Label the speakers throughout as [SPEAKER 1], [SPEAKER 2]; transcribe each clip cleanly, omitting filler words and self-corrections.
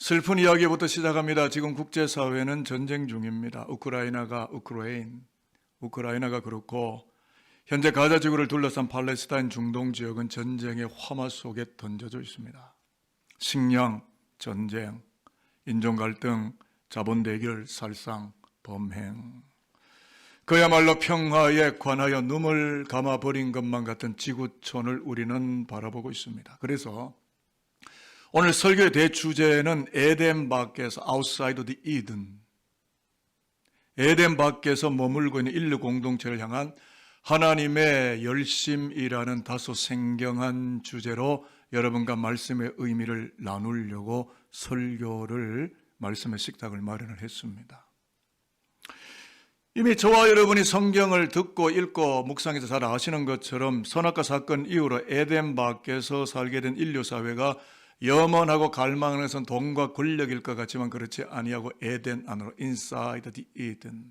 [SPEAKER 1] 슬픈 이야기부터 시작합니다. 지금 국제사회는 전쟁 중입니다. 우크라이나가 그렇고 현재 가자 지구를 둘러싼 팔레스타인 중동 지역은 전쟁의 화마 속에 던져져 있습니다. 식량, 전쟁, 인종 갈등, 자본 대결, 살상, 범행. 그야말로 평화에 관하여 눈을 감아버린 것만 같은 지구촌을 우리는 바라보고 있습니다. 그래서 오늘 설교의 대주제는 에덴 밖에서 outside the Eden, 에덴 밖에서 머물고 있는 인류 공동체를 향한 하나님의 열심이라는 다소 생경한 주제로 여러분과 말씀의 의미를 나누려고 설교를 말씀의 식탁을 마련을 했습니다. 이미 저와 여러분이 성경을 듣고 읽고 묵상해서 잘 아시는 것처럼 선악과 사건 이후로 에덴 밖에서 살게 된 인류 사회가 염원하고 갈망하는 것은 돈과 권력일 것 같지만 그렇지 아니하고 에덴 안으로 inside the Eden,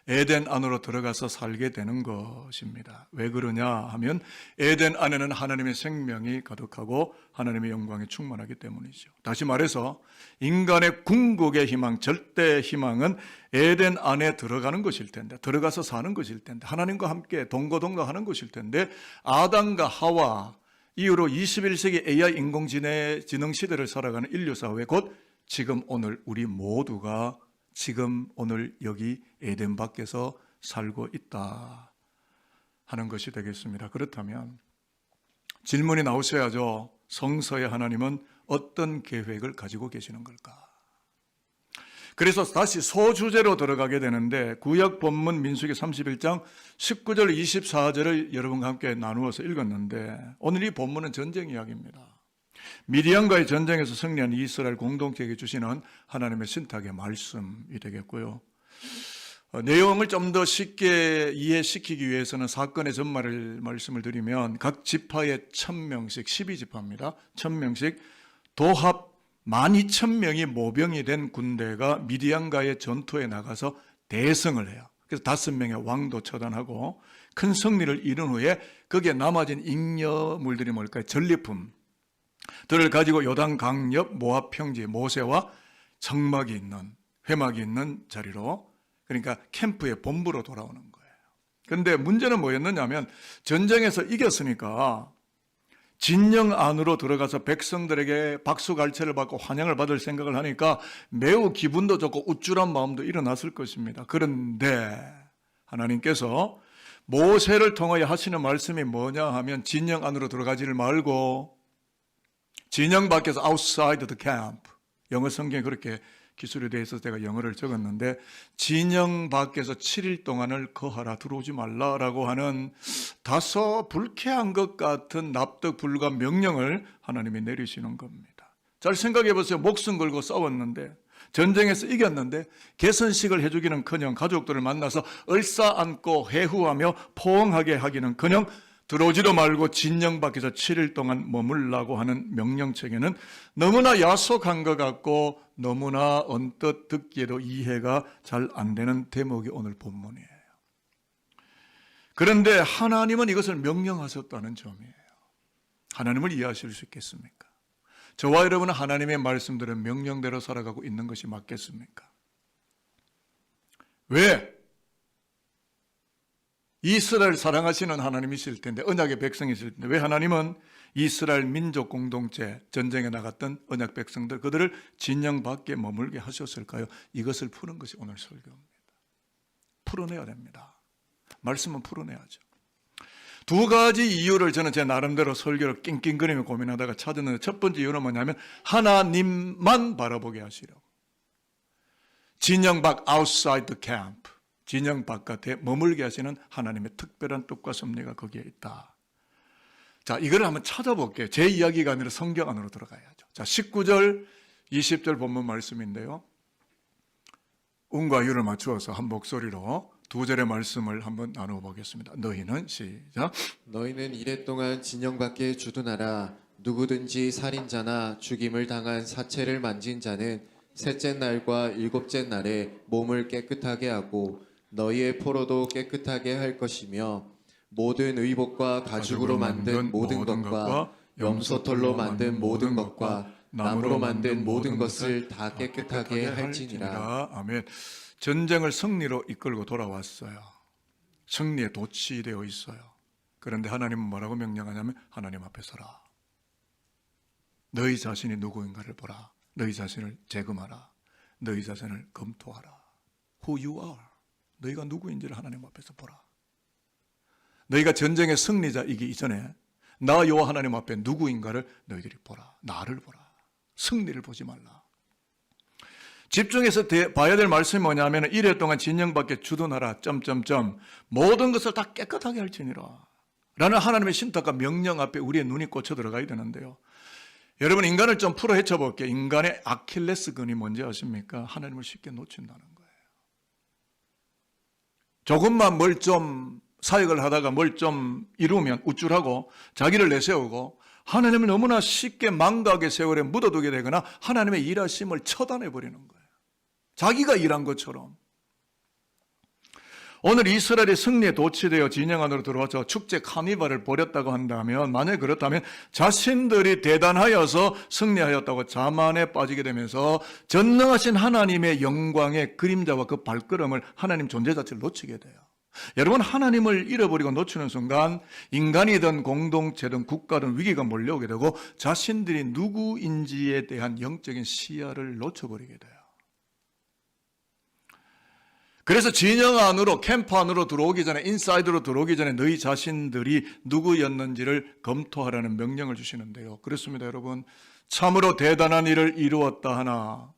[SPEAKER 1] 에덴 안으로 들어가서 살게 되는 것입니다. 왜 그러냐 하면 에덴 안에는 하나님의 생명이 가득하고 하나님의 영광이 충만하기 때문이죠. 다시 말해서 인간의 궁극의 희망, 절대 희망은 에덴 안에 들어가는 것일 텐데, 들어가서 사는 것일 텐데, 하나님과 함께 동거동락하는 것일 텐데, 아담과 하와 이후로 21세기 AI 인공지능 시대를 살아가는 인류 사회, 곧 지금 오늘 우리 모두가 지금 오늘 여기 에덴 밖에서 살고 있다 하는 것이 되겠습니다. 그렇다면 질문이 나오셔야죠. 성서의 하나님은 어떤 계획을 가지고 계시는 걸까? 그래서 다시 소주제로 들어가게 되는데 구약 본문 민수기 31장 19절 24절을 여러분과 함께 나누어서 읽었는데 오늘 이 본문은 전쟁 이야기입니다. 미디안과의 전쟁에서 승리한 이스라엘 공동체에게 주시는 하나님의 신탁의 말씀이 되겠고요. 내용을 좀 더 쉽게 이해시키기 위해서는 사건의 전말을 말씀을 드리면 각 지파의 1000명씩 12지파입니다. 1000명씩 도합 12,000명이 모병이 된 군대가 미디안과의 전투에 나가서 대승을 해요. 그래서 5명의 왕도 처단하고 큰 승리를 이룬 후에 거기에 남아진 잉여물들이 뭘까요? 전리품들을 가지고 요단 강옆 모압 평지 모세와 정막이 있는, 회막이 있는 자리로, 그러니까 캠프의 본부로 돌아오는 거예요. 그런데 문제는 뭐였느냐 하면 전쟁에서 이겼으니까 진영 안으로 들어가서 백성들에게 박수갈채를 받고 환영을 받을 생각을 하니까 매우 기분도 좋고 우쭐한 마음도 일어났을 것입니다. 그런데 하나님께서 모세를 통하여 하시는 말씀이 뭐냐 하면 진영 안으로 들어가지를 말고 진영 밖에서 outside the camp, 영어 성경에 그렇게 기술이 되어 있어서 제가 영어를 적었는데 진영 밖에서 7일 동안을 거하라, 들어오지 말라라고 하는 다소 불쾌한 것 같은 납득 불가 명령을 하나님이 내리시는 겁니다. 잘 생각해 보세요. 목숨 걸고 싸웠는데, 전쟁에서 이겼는데 개선식을 해주기는커녕 가족들을 만나서 얼싸안고 해후하며 포옹하게 하기는커녕 들어오지도 말고 진영 밖에서 7일 동안 머물라고 하는 명령체계는 너무나 야속한 것 같고 너무나 언뜻 듣기에도 이해가 잘 안 되는 대목이 오늘 본문이에요. 그런데 하나님은 이것을 명령하셨다는 점이에요. 하나님을 이해하실 수 있겠습니까? 저와 여러분은 하나님의 말씀들은 명령대로 살아가고 있는 것이 맞겠습니까? 왜? 이스라엘 사랑하시는 하나님이실 텐데, 언약의 백성이실 텐데 왜 하나님은 이스라엘 민족 공동체 전쟁에 나갔던 언약 백성들, 그들을 진영 밖에 머물게 하셨을까요? 이것을 푸는 것이 오늘 설교입니다. 풀어내야 됩니다. 말씀은 풀어내야죠. 두 가지 이유를 저는 제 나름대로 설교를 낑낑거리며 고민하다가 찾았는데, 첫 번째 이유는 뭐냐면 하나님만 바라보게 하시려고. 진영 밖, outside the camp, 진영 바깥에 머물게 하시는 하나님의 특별한 뜻과 섭리가 거기에 있다. 자, 이걸 한번 찾아볼게요. 제 이야기가 아니라 성경 안으로 들어가야죠. 자, 19절, 20절 본문 말씀인데요. 음과 유를 맞추어서 한 목소리로 두 절의 말씀을 한번 나눠보겠습니다. 너희는, 시작.
[SPEAKER 2] 너희는 이랫동안 진영 밖에 주둔하라. 누구든지 살인자나 죽임을 당한 사체를 만진 자는 셋째 날과 일곱째 날에 몸을 깨끗하게 하고 너희의 포로도 깨끗하게 할 것이며 모든 의복과 가죽으로 만든 모든 것과 염소털로 만든 모든 것과 나무로 만든 모든 것을 다 깨끗하게 할지니라.
[SPEAKER 1] 아멘. 전쟁을 승리로 이끌고 돌아왔어요. 승리에 도취되어 있어요. 그런데 하나님은 뭐라고 명령하냐면 하나님 앞에 서라. 너희 자신이 누구인가를 보라. 너희 자신을 재검하라. 너희 자신을 검토하라. Who you are. 너희가 누구인지를 하나님 앞에서 보라. 너희가 전쟁의 승리자이기 이전에 나 여호와 하나님 앞에 누구인가를 너희들이 보라. 나를 보라. 승리를 보지 말라. 집중해서 봐야 될 말씀이 뭐냐면 이래 동안 진영 밖에 주둔하라. 모든 것을 다 깨끗하게 할지니라. 라는 하나님의 신탁과 명령 앞에 우리의 눈이 꽂혀 들어가야 되는데요. 여러분, 인간을 좀 풀어 헤쳐볼게요. 인간의 아킬레스건이 뭔지 아십니까? 하나님을 쉽게 놓친다는 거예요. 조금만 뭘 좀 사역을 하다가 뭘 좀 이루면 우쭐하고 자기를 내세우고 하나님을 너무나 쉽게 망각의 세월에 묻어두게 되거나 하나님의 일하심을 처단해버리는 거예요. 자기가 일한 것처럼. 오늘 이스라엘이 승리에 도취되어 진영 안으로 들어와서 축제 카니발을 벌였다고 한다면, 만약에 그렇다면 자신들이 대단하여서 승리하였다고 자만에 빠지게 되면서 전능하신 하나님의 영광의 그림자와 그 발걸음을, 하나님 존재 자체를 놓치게 돼요. 여러분, 하나님을 잃어버리고 놓치는 순간 인간이든 공동체든 국가든 위기가 몰려오게 되고 자신들이 누구인지에 대한 영적인 시야를 놓쳐버리게 돼요. 그래서 진영 안으로, 캠프 안으로 들어오기 전에, 인사이드로 들어오기 전에 너희 자신들이 누구였는지를 검토하라는 명령을 주시는데요. 그렇습니다, 여러분. 참으로 대단한 일을 이루었다 하나,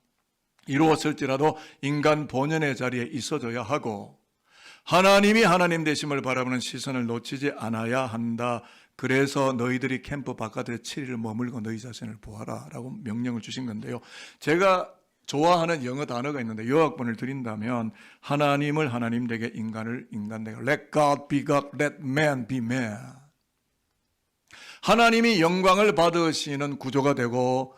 [SPEAKER 1] 이루었을지라도 인간 본연의 자리에 있어줘야 하고 하나님이 하나님 되심을 바라보는 시선을 놓치지 않아야 한다. 그래서 너희들이 캠프 바깥에 7일을 머물고 너희 자신을 보아라 라고 명령을 주신 건데요. 제가 좋아하는 영어 단어가 있는데 요약본을 드린다면 하나님을 하나님 되게, 인간을 인간 되게. Let God be God, let man be man. 하나님이 영광을 받으시는 구조가 되고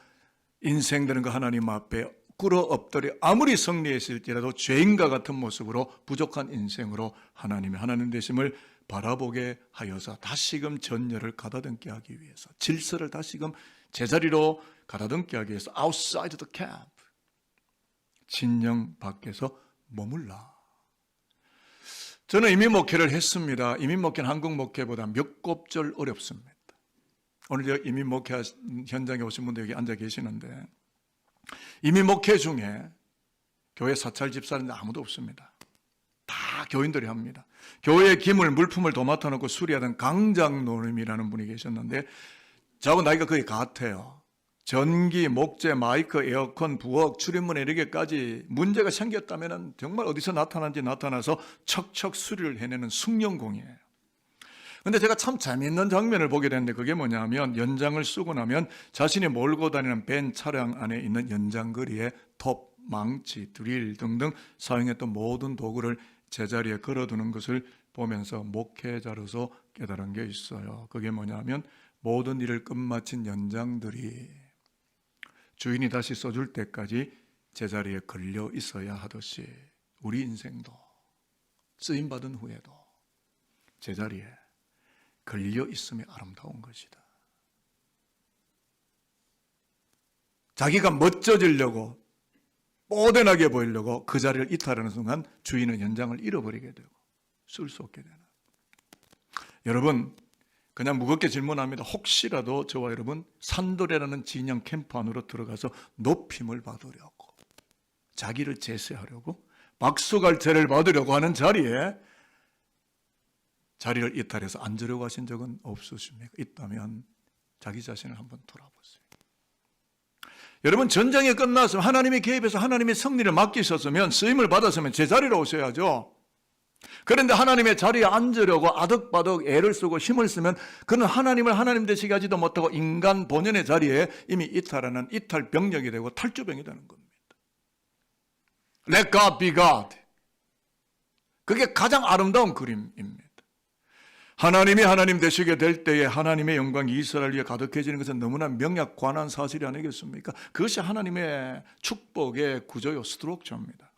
[SPEAKER 1] 인생들은 그 하나님 앞에 꿇어 엎드려 아무리 승리했을지라도 죄인과 같은 모습으로 부족한 인생으로 하나님의 하나님 되심을 바라보게 하여서 다시금 전열을 가다듬게 하기 위해서, 질서를 다시금 제자리로 가다듬게 하기 위해서 outside the camp, 진영 밖에서 머물라. 저는 이민 목회를 했습니다. 이민 목회는 한국 목회보다 몇 곱절 어렵습니다. 오늘 이민 목회 현장에 오신 분들 여기 앉아 계시는데 이민 목회 중에 교회 사찰 집사는 아무도 없습니다. 다 교인들이 합니다. 교회의 기물, 물품을 도맡아 놓고 수리하던 강장노님이라는 분이 계셨는데 저하고 나이가 거의 같아요. 전기, 목재, 마이크, 에어컨, 부엌, 출입문 이렇게까지 문제가 생겼다면 정말 어디서 나타난지 나타나서 척척 수리를 해내는 숙련공이에요. 근데 제가 참 재미있는 장면을 보게 됐는데 그게 뭐냐면 연장을 쓰고 나면 자신이 몰고 다니는 벤 차량 안에 있는 연장거리에 톱, 망치, 드릴 등등 사용했던 모든 도구를 제자리에 걸어두는 것을 보면서 목회자로서 깨달은 게 있어요. 그게 뭐냐면 모든 일을 끝마친 연장들이 주인이 다시 써줄 때까지 제자리에 걸려 있어야 하듯이 우리 인생도 쓰임받은 후에도 제자리에 걸려 있음이 아름다운 것이다. 자기가 멋져지려고 뽀대나게 보이려고 그 자리를 이탈하는 순간 주인은 연장을 잃어버리게 되고 쓸 수 없게 되는. 여러분, 그냥 무겁게 질문합니다. 혹시라도 저와 여러분 산도레라는 진영 캠프 안으로 들어가서 높임을 받으려고, 자기를 제세하려고, 박수갈채를 받으려고 하는 자리에 자리를 이탈해서 앉으려고 하신 적은 없으십니까? 있다면 자기 자신을 한번 돌아보세요. 여러분, 전쟁이 끝났으면 하나님이 개입해서 하나님의 승리를 맡기셨으면, 쓰임을 받았으면 제자리로 오셔야죠. 그런데 하나님의 자리에 앉으려고 아득바득 애를 쓰고 힘을 쓰면 그는 하나님을 하나님 되시게 하지도 못하고 인간 본연의 자리에 이미 이탈하는 이탈 병력이 되고 탈주병이 되는 겁니다. Let God be God. 그게 가장 아름다운 그림입니다. 하나님이 하나님 되시게 될 때에 하나님의 영광이 이스라엘 위에 가득해지는 것은 너무나 명약관한 사실이 아니겠습니까? 그것이 하나님의 축복의 구조요, 스트럭처입니다.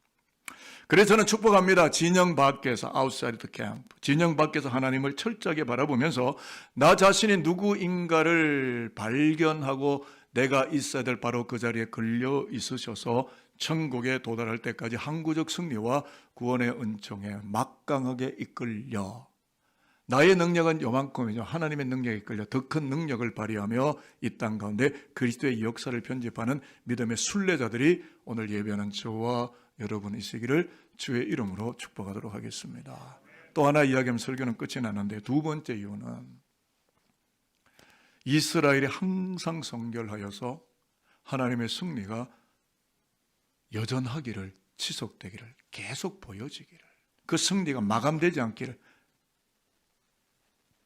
[SPEAKER 1] 그래서 저는 축복합니다. 진영 밖에서, outside the camp, 진영 밖에서 하나님을 철저하게 바라보면서 나 자신이 누구인가를 발견하고 내가 있어야 될 바로 그 자리에 걸려 있으셔서 천국에 도달할 때까지 항구적 승리와 구원의 은총에 막강하게 이끌려 나의 능력은 요만큼이죠. 하나님의 능력에 이끌려 더 큰 능력을 발휘하며 이 땅 가운데 그리스도의 역사를 편집하는 믿음의 순례자들이 오늘 예배하는 저와 여러분이시기를 주의 이름으로 축복하도록 하겠습니다. 또 하나 이야기하면 설교는 끝이 나는데 두 번째 이유는 이스라엘이 항상 성결하여서 하나님의 승리가 여전하기를, 지속되기를, 계속 보여지기를, 그 승리가 마감되지 않기를,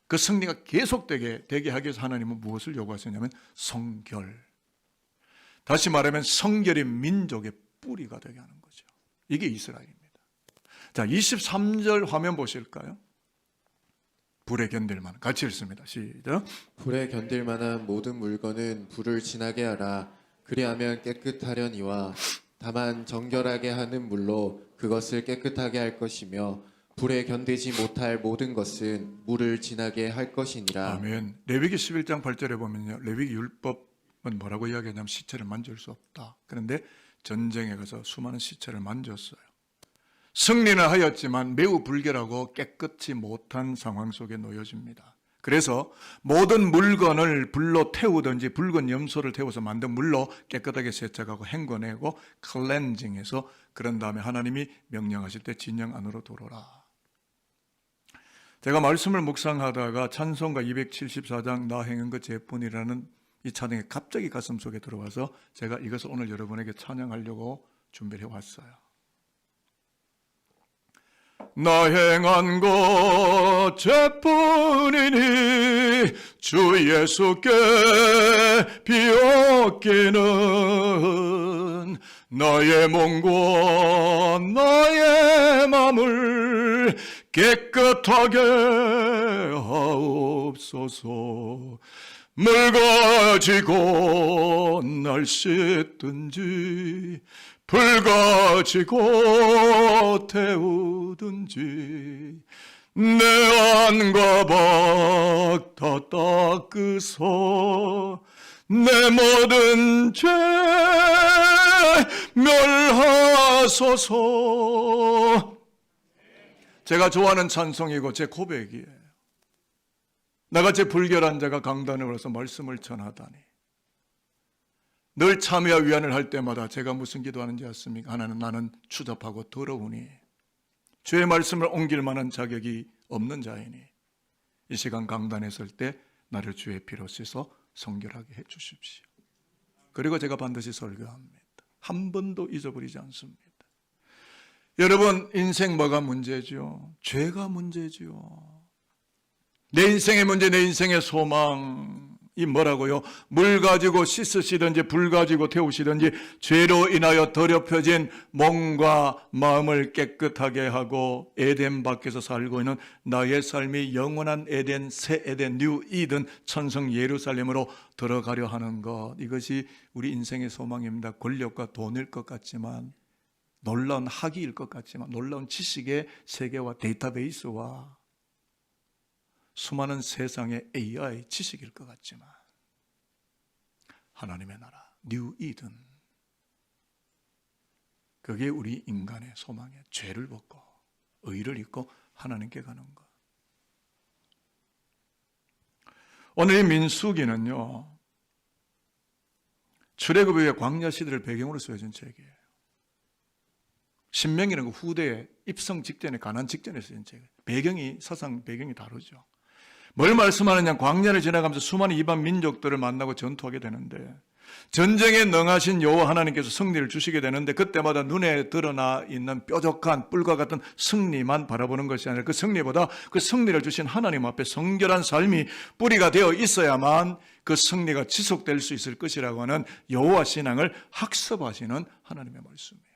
[SPEAKER 1] 그 승리가 계속되게 하기 위해서 하나님은 무엇을 요구하셨냐면 성결. 다시 말하면 성결이 민족의 뿌리가 되게 하는 거죠. 이게 이스라엘입니다. 자, 23절 화면 보실까요? 불에 견딜 만한, 같이 읽습니다. 시작.
[SPEAKER 2] 불에 견딜 만한 모든 물건은 불을 지나게 하라. 그리하면 깨끗하려니와 다만 정결하게 하는 물로 그것을 깨끗하게 할 것이며 불에 견디지 못할 모든 것은 물을 지나게 할 것이니라.
[SPEAKER 1] 아멘. 레위기 11장 8절에 보면요, 레위기 율법은 뭐라고 이야기하냐면 시체를 만질 수 없다. 그런데 전쟁에 가서 수많은 시체를 만졌어요. 승리는 하였지만 매우 불결하고 깨끗이 못한 상황 속에 놓여집니다. 그래서 모든 물건을 불로 태우든지 붉은 염소를 태워서 만든 물로 깨끗하게 세척하고 헹궈내고 클렌징해서 그런 다음에 하나님이 명령하실 때 진영 안으로 들어오라. 제가 말씀을 묵상하다가 찬송가 274장 나 행한 것 제뿐이라는 이 찬양이 갑자기 가슴 속에 들어와서 제가 이것을 오늘 여러분에게 찬양하려고 준비를 해왔어요. 나 행한 것 제뿐이니 주 예수께 비었기는 나의 몸과 나의 맘을 깨끗하게 하옵소서. 물 가지고 날 씻든지 불 가지고 태우든지 내 안과 밖 다 닦으소. 내 모든 죄 멸하소서. 제가 좋아하는 찬송이고 제 고백이에요. 나같이 불결한 자가 강단에 올라서 말씀을 전하다니. 늘 참회와 위안을 할 때마다 제가 무슨 기도하는지 아십니까? 하나는 나는 추잡하고 더러우니 주의 말씀을 옮길 만한 자격이 없는 자이니 이 시간 강단에 설 때 나를 주의 피로 씻어 성결하게 해 주십시오. 그리고 제가 반드시 설교합니다. 한 번도 잊어버리지 않습니다. 여러분, 인생 뭐가 문제죠? 죄가 문제죠. 내 인생의 문제, 내 인생의 소망이 뭐라고요? 물 가지고 씻으시든지 불 가지고 태우시든지 죄로 인하여 더럽혀진 몸과 마음을 깨끗하게 하고 에덴 밖에서 살고 있는 나의 삶이 영원한 에덴, 새 에덴, 뉴 이든 천성 예루살렘으로 들어가려 하는 것, 이것이 우리 인생의 소망입니다. 권력과 돈일 것 같지만, 놀라운 학위일 것 같지만, 놀라운 지식의 세계와 데이터베이스와 수많은 세상의 AI 지식일 것 같지만 하나님의 나라, 뉴 이든, 그게 우리 인간의 소망에 죄를 벗고 의를 입고 하나님께 가는 것. 오늘 이 민수기는요, 출애굽 이후의 광야 시대를 배경으로 쓰여진 책이에요. 신명기는 그 후대에 입성 직전에, 가난 직전에 쓰여진 책이에요. 배경이, 사상 배경이 다르죠. 뭘 말씀하느냐, 광야를 지나가면서 수많은 이방 민족들을 만나고 전투하게 되는데 전쟁에 능하신 여호와 하나님께서 승리를 주시게 되는데 그때마다 눈에 드러나 있는 뾰족한 뿔과 같은 승리만 바라보는 것이 아니라 그 승리보다 그 승리를 주신 하나님 앞에 성결한 삶이 뿌리가 되어 있어야만 그 승리가 지속될 수 있을 것이라고 하는 여호와 신앙을 학습하시는 하나님의 말씀이에요.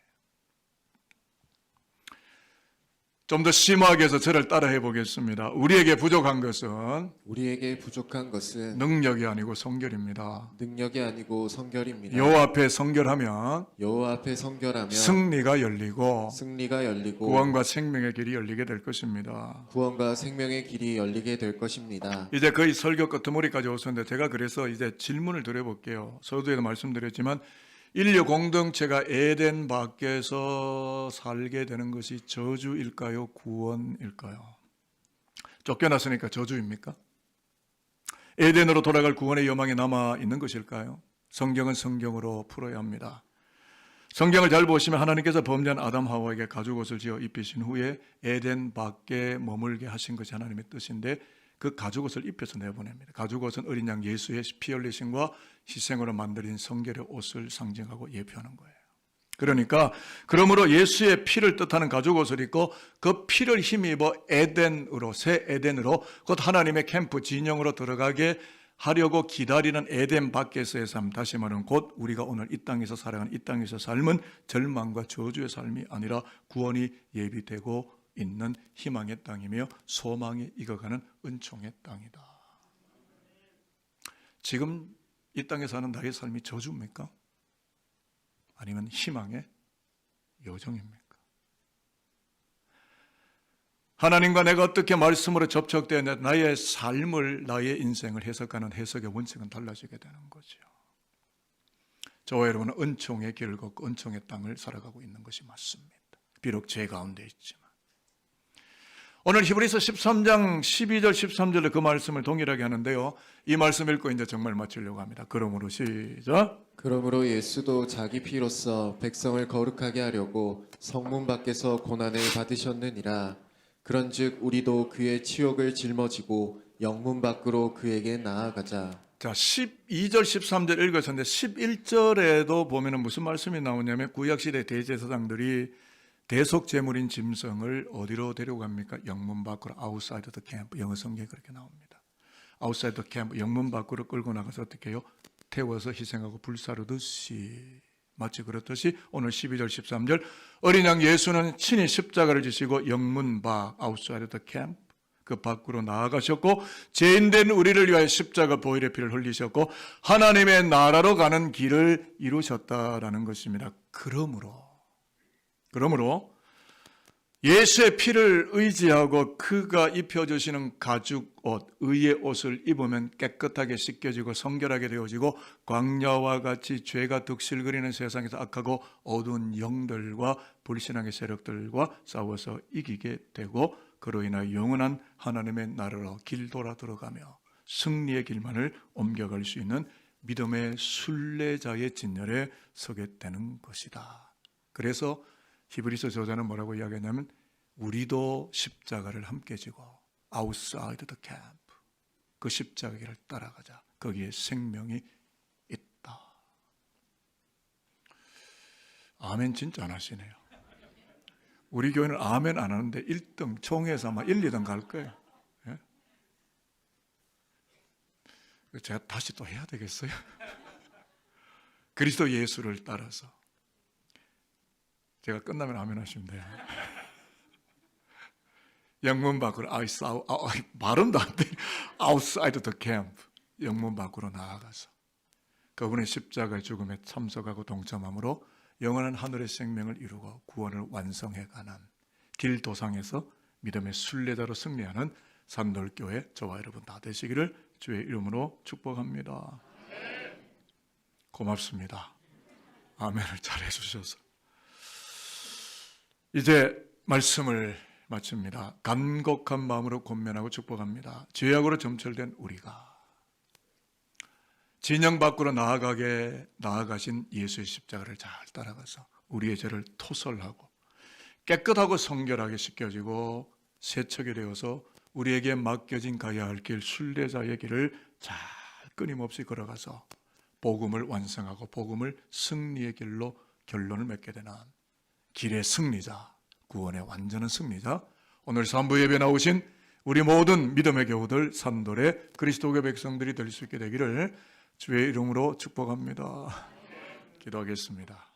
[SPEAKER 1] 좀 더 심하게 해서 저를 따라해 보겠습니다. 우리에게 부족한 것은
[SPEAKER 2] 우리에게 부족한 것은
[SPEAKER 1] 능력이 아니고 성결입니다.
[SPEAKER 2] 능력이 아니고 성결입니다.
[SPEAKER 1] 여호와 앞에 성결하면
[SPEAKER 2] 여호와 앞에 성결하며
[SPEAKER 1] 승리가 열리고
[SPEAKER 2] 승리가 열리고
[SPEAKER 1] 구원과 생명의 길이 열리게 될 것입니다.
[SPEAKER 2] 구원과 생명의 길이 열리게 될 것입니다.
[SPEAKER 1] 이제 거의 설교 끝머리까지 오셨는데 제가 그래서 이제 질문을 드려볼게요. 서두에도 말씀드렸지만 인류 공동체가 에덴 밖에서 살게 되는 것이 저주일까요? 구원일까요? 쫓겨났으니까 저주입니까? 에덴으로 돌아갈 구원의 여망이 남아 있는 것일까요? 성경은 성경으로 풀어야 합니다. 성경을 잘 보시면 하나님께서 범죄한 아담 하와에게 가죽옷을 지어 입히신 후에 에덴 밖에 머물게 하신 것이 하나님의 뜻인데 그 가죽옷을 입혀서 내보냅니다. 가죽옷은 어린 양 예수의 피 흘리심과 희생으로 만들어진 성결의 옷을 상징하고 예표하는 거예요. 그러니까 그러므로 예수의 피를 뜻하는 가죽옷을 입고 그 피를 힘입어 에덴으로, 새 에덴으로 곧 하나님의 캠프 진영으로 들어가게 하려고 기다리는 에덴 밖에서의 삶, 다시 말하면 곧 우리가 오늘 이 땅에서 살아가는 이 땅에서 삶은 절망과 저주의 삶이 아니라 구원이 예비되고 있는 희망의 땅이며 소망이 익어가는 은총의 땅이다. 지금 이 땅에 사는 나의 삶이 저주입니까? 아니면 희망의 여정입니까? 하나님과 내가 어떻게 말씀으로 접촉되어 나의 삶을, 나의 인생을 해석하는 해석의 원칙은 달라지게 되는 거죠. 저와 여러분은 은총의 길을 걷고 은총의 땅을 살아가고 있는 것이 맞습니다. 비록 죄 가운데 있지만. 오늘 히브리서 13장 12절 13절에 그 말씀을 동일하게 하는데요. 이 말씀 읽고 이제 정말 마치려고 합니다. 그러므로 시작.
[SPEAKER 2] 그러므로 예수도 자기 피로써 백성을 거룩하게 하려고 성문 밖에서 고난을 받으셨느니라. 그런즉 우리도 그의 치욕을 짊어지고 영문 밖으로 그에게 나아가자.
[SPEAKER 1] 자, 12절 13절 읽으셨는데 11절에도 보면은 무슨 말씀이 나오냐면 구약시대 대제사장들이 대속 제물인 짐승을 어디로 데려갑니까? 영문 밖으로 outside the camp. 영어 성경에 그렇게 나옵니다. outside the camp, 영문 밖으로 끌고 나가서 어떻게 해요? 태워서 희생하고 불사르듯이. 마치 그렇듯이 오늘 12절 13절 어린 양 예수는 친히 십자가를 지시고 영문 밖 outside the camp 그 밖으로 나아가셨고 죄인된 우리를 위하여 십자가 보혈의 피를 흘리셨고 하나님의 나라로 가는 길을 이루셨다라는 것입니다. 그러므로 예수의 피를 의지하고 그가 입혀주시는 가죽옷, 의의 옷을 입으면 깨끗하게 씻겨지고 성결하게 되어지고 광야와 같이 죄가 득실거리는 세상에서 악하고 어두운 영들과 불신앙의 세력들과 싸워서 이기게 되고 그로 인하여 영원한 하나님의 나라로 길 돌아 들어가며 승리의 길만을 옮겨갈 수 있는 믿음의 순례자의 진열에 서게 되는 것이다. 그래서 히브리서 저자는 뭐라고 이야기하냐면 우리도 십자가를 함께 지고 outside the camp 그 십자가 길을 따라가자. 거기에 생명이 있다. 아멘 진짜 안 하시네요. 우리 교회는 아멘 안 하는데 1등 총회에서 아마 1, 2등 갈 거예요. 예? 제가 다시 또 해야 되겠어요. 그리스도 예수를 따라서 제가 끝나면 아멘 하시면 돼요. 영문 밖으로 발음도 안 돼. outside the camp 영문 밖으로 나아가서 그분의 십자가의 죽음에 참석하고 동참함으로 영원한 하늘의 생명을 이루고 구원을 완성해가는 길 도상에서 믿음의 순례자로 승리하는 산돌교회 저와 여러분 다 되시기를 주의 이름으로 축복합니다. 고맙습니다. 아멘을 잘 해주셔서. 이제 말씀을 마칩니다. 간곡한 마음으로 권면하고 축복합니다. 죄악으로 점철된 우리가 진영 밖으로 나아가신 예수의 십자가를 잘 따라가서 우리의 죄를 토설하고 깨끗하고 성결하게 씻겨지고 세척이 되어서 우리에게 맡겨진 가야 할 길 순례자의 길을 잘 끊임없이 걸어가서 복음을 완성하고 복음을 승리의 길로 결론을 맺게 되는 길의 승리자, 구원의 완전한 승리자, 오늘 3부 예배 나오신 우리 모든 믿음의 교우들, 산돌의 그리스도의 백성들이 될 수 있게 되기를 주의 이름으로 축복합니다. 기도하겠습니다.